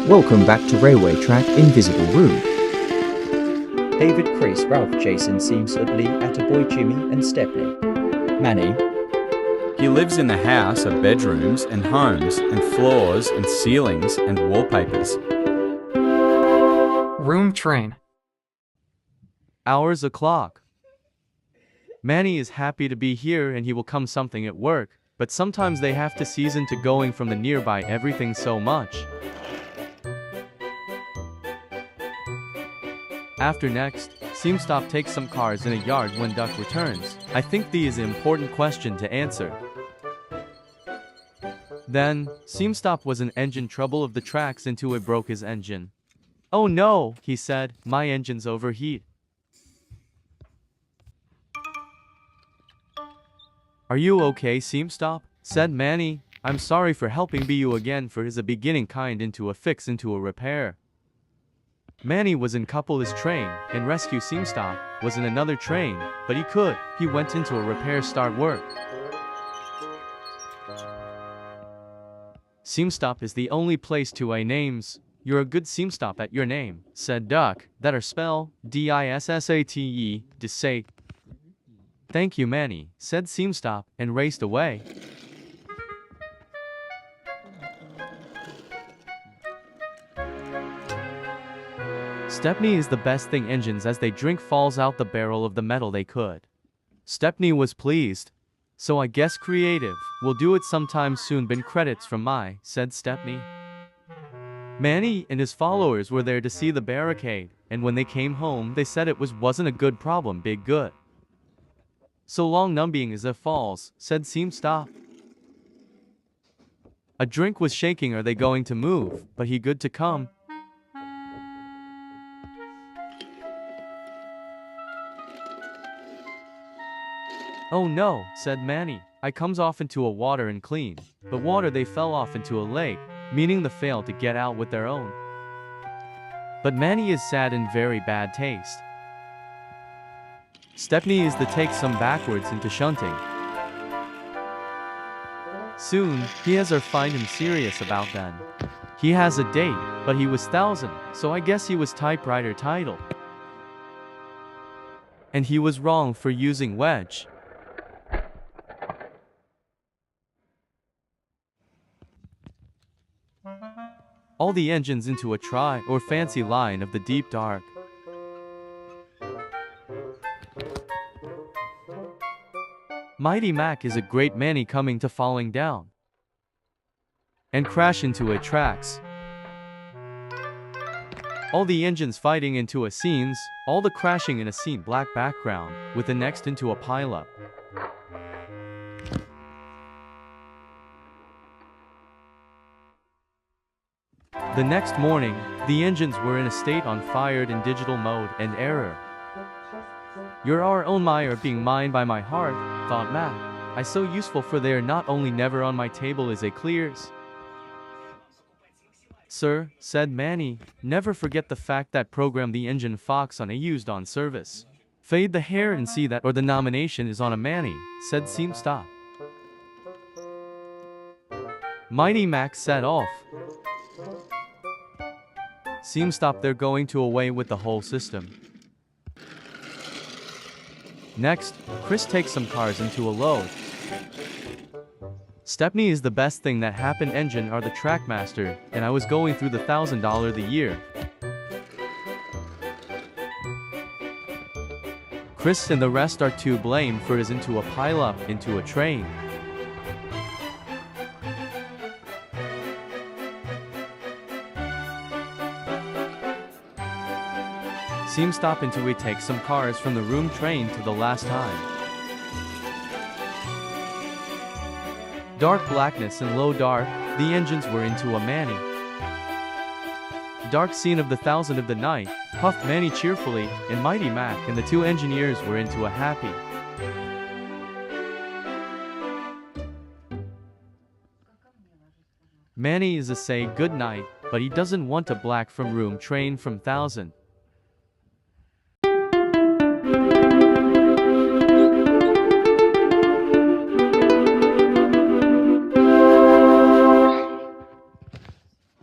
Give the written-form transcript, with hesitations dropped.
Welcome back to Railway Track Invisible Room. David, Chris, Ralph, Jason, Seam, Sudley, Attaboy, Jimmy and Stepney. Manny. He lives in the house of bedrooms and homes and floors and ceilings and wallpapers. Room train. Hours o'clock. Manny is happy to be here and he will come something at work, but sometimes they have to season to going from the nearby everything so much. After next, Seamstop takes some cars in a yard when Duck returns. I think the is an important question to answer. Then, Seamstop was in engine trouble of the tracks into it broke his engine. "Oh no," he said, "my engine's overheat." "Are you okay, Seamstop?" said Manny. "I'm sorry for helping be you again for his a beginning kind into a fix into a repair." Manny was in couple his train, and rescue Seamstop was in another train, but he went into a repair start work. Seamstop is the only place to a names. "You're a good Seamstop at your name," said Duck, that are spell Dissate, dissate. "Thank you, Manny," said Seamstop, and raced away. Stepney is the best thing engines as they drink falls out the barrel of the metal they could. Stepney was pleased. "So I guess creative, will do it sometime soon been credits from my," said Stepney. Manny and his followers were there to see the barricade, and when they came home they said it wasn't a good problem big good. "So long numbing as it falls," said Seamstop. A drink was shaking are they going to move, but he good to come. "Oh no," said Manny, "I comes off into a water and clean. The water they fell off into a lake, meaning the failed to get out with their own." But Manny is sad and very bad taste. Stepney is the take some backwards into shunting. Soon, he has her find him serious about then. He has a date, but he was 1,000, so I guess he was typewriter title. And he was wrong for using wedge. All the engines into a try or fancy line of the deep dark. Mighty Mac is a great Manny coming to falling down and crash into a tracks. All the engines fighting into a scenes, all the crashing in a scene black background, with the next into a pileup. The next morning, the engines were in a state on fired in digital mode and error. "You're our own mire being mined by my heart," thought Mac. "I so useful for they're not only never on my table as a clears." "Sir," said Manny, "never forget the fact that program the engine fox on a used on service. Fade the hair and see that or the nomination is on a Manny," said Seamstop. Mighty Mac set off. Seamstop they're going to away with the whole system. Next, Chris takes some cars into a load. Stepney is the best thing that happened engine are the trackmaster, and I was going through the $1,000 the year. Chris and the rest are to blame for his into a pileup into a train. Seamstop into we take some cars from the room train to the last time. Dark blackness and low dark, the engines were into a Manny. Dark scene of the 1,000 of the night, puffed Manny cheerfully, and Mighty Mac and the two engineers were into a happy. Manny is a say good night, but he doesn't want a black from room train from 1,000.